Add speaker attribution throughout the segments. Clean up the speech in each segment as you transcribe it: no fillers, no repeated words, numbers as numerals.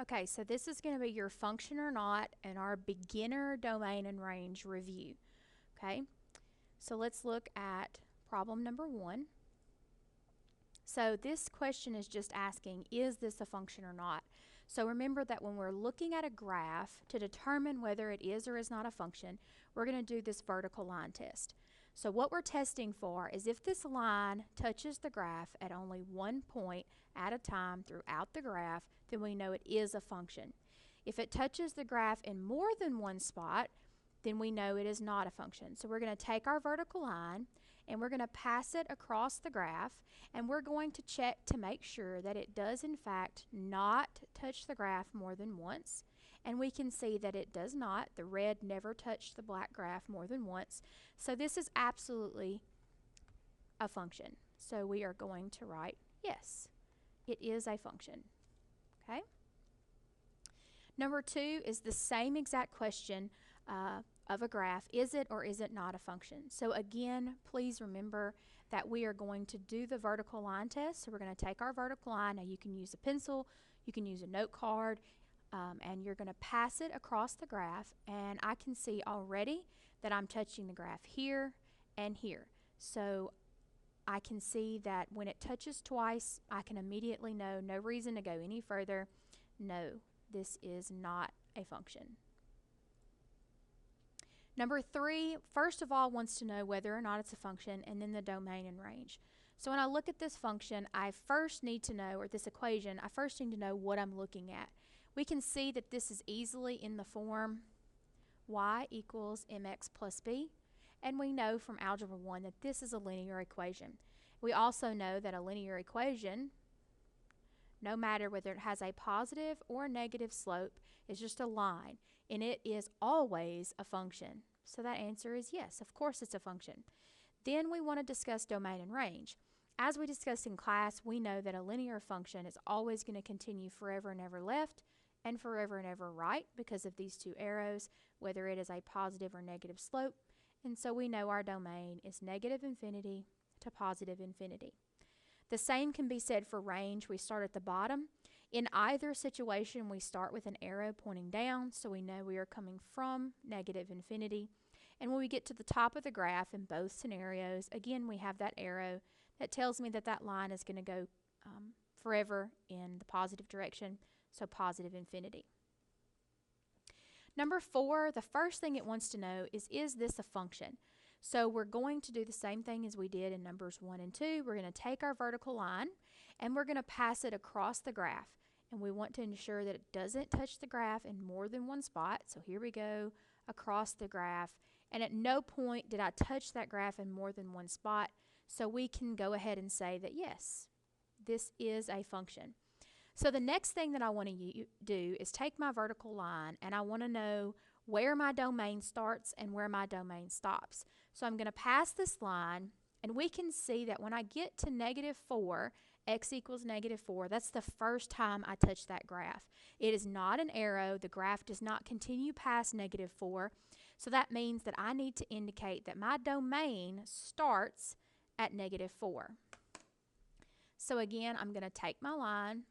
Speaker 1: Okay, so this is going to be your function or not and our beginner domain and range review. Okay, so let's look at problem number 1. So this question is just asking, is this a function or not? So remember that when we're looking at a graph to determine whether it is or is not a function, we're going to do this vertical line test. So what we're testing for is if this line touches the graph at only one point at a time throughout the graph, then we know it is a function. If it touches the graph in more than one spot, then we know it is not a function. So we're going to take our vertical line and we're going to pass it across the graph, and we're going to check to make sure that it does in fact not touch the graph more than once. And we can see that it does not. The red never touched the black graph more than once. So this is absolutely a function. So we are going to write yes, it is a function. Okay. Number 2 is the same exact question of a graph. Is it or is it not a function? So again, please remember that we are going to do the vertical line test. So we're going to take our vertical line. Now you can use a pencil, you can use a note card, and you're going to pass it across the graph, and I can see already that I'm touching the graph here and here. So I can see that when it touches twice, I can immediately know, no reason to go any further. No, this is not a function. Number 3, first of all, wants to know whether or not it's a function, and then the domain and range. So when I look at this function, I first need to know, or this equation, I first need to know what I'm looking at. We can see that this is easily in the form y equals mx plus b, and we know from Algebra 1 that this is a linear equation. We also know that a linear equation, no matter whether it has a positive or a negative slope, is just a line, and it is always a function. So that answer is yes, of course it's a function. Then we want to discuss domain and range. As we discussed in class, we know that a linear function is always going to continue forever and ever left and forever and ever right because of these two arrows, whether it is a positive or negative slope. And so we know our domain is negative infinity to positive infinity. The same can be said for range. We start at the bottom. In either situation, we start with an arrow pointing down, so we know we are coming from negative infinity. And when we get to the top of the graph in both scenarios, again, we have that arrow that tells me that that line is going to go forever in the positive direction, so positive infinity. Number 4, the first thing it wants to know is this a function? So we're going to do the same thing as we did in numbers 1 and 2. We're going to take our vertical line and we're going to pass it across the graph. And we want to ensure that it doesn't touch the graph in more than one spot. So here we go across the graph. And at no point did I touch that graph in more than one spot. So we can go ahead and say that yes, this is a function. So the next thing that I want to do is take my vertical line and I want to know where my domain starts and where my domain stops. So I'm going to pass this line, and we can see that when I get to -4, x equals -4, that's the first time I touch that graph. It is not an arrow. The graph does not continue past -4. So that means that I need to indicate that my domain starts at -4. So again, I'm going to take my line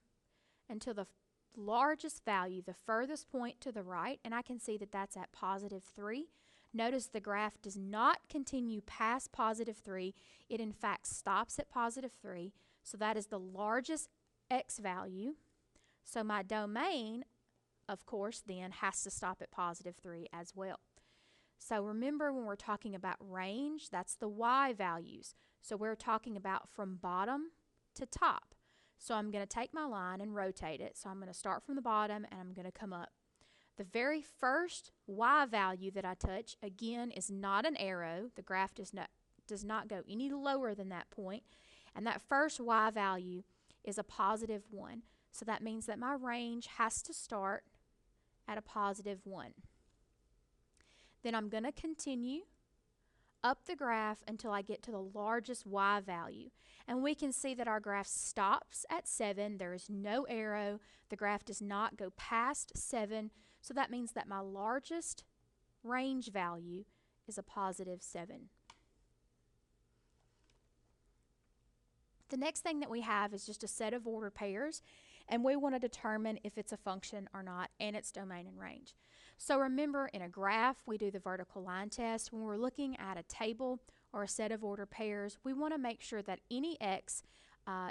Speaker 1: until the largest value, the furthest point to the right, and I can see that that's at +3. Notice the graph does not continue past +3. It in fact stops at +3. So that is the largest x value. So my domain, of course, then has to stop at +3 as well. So remember, when we're talking about range, that's the y values. So we're talking about from bottom to top. So I'm going to take my line and rotate it. So I'm going to start from the bottom and I'm going to come up. The very first y value that I touch, again, is not an arrow. The graph does not go any lower than that point. And that first y value is a +1. So that means that my range has to start at a +1. Then I'm going to continue up the graph until I get to the largest y value. And we can see that our graph stops at 7. There is no arrow. The graph does not go past 7. So that means that my largest range value is a +7. The next thing that we have is just a set of ordered pairs. and we want to determine if it's a function or not and its domain and range. So remember, in a graph, we do the vertical line test. When we're looking at a table or a set of ordered pairs, we want to make sure that any x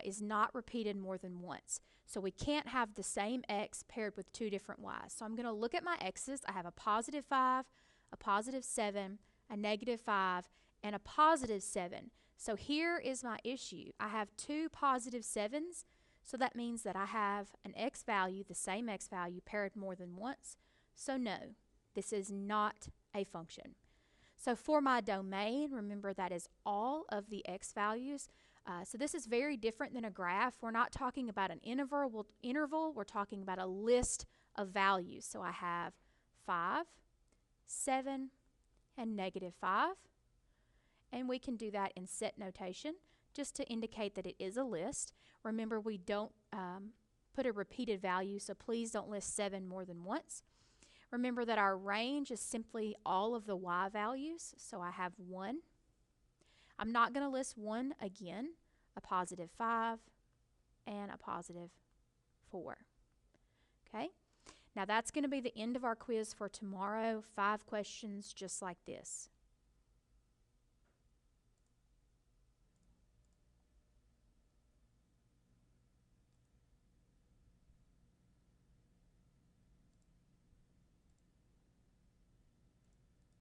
Speaker 1: is not repeated more than once. So we can't have the same x paired with two different y's. So I'm going to look at my x's. I have a positive 5, a positive 7, a negative 5, and a positive 7. So here is my issue. I have two positive 7s, so that means that I have an x value, the same x value, paired more than once. So no, this is not a function. So for my domain, remember that is all of the x values. So this is very different than a graph. We're not talking about an interval, we're talking about a list of values. So I have 5, 7, and negative 5. And we can do that in set notation just to indicate that it is a list. Remember, we don't put a repeated value, so please don't list 7 more than once. Remember that our range is simply all of the y values, so I have 1. I'm not going to list 1 again, a positive 5, and a positive 4. Okay? Now that's going to be the end of our quiz for tomorrow. 5 questions just like this.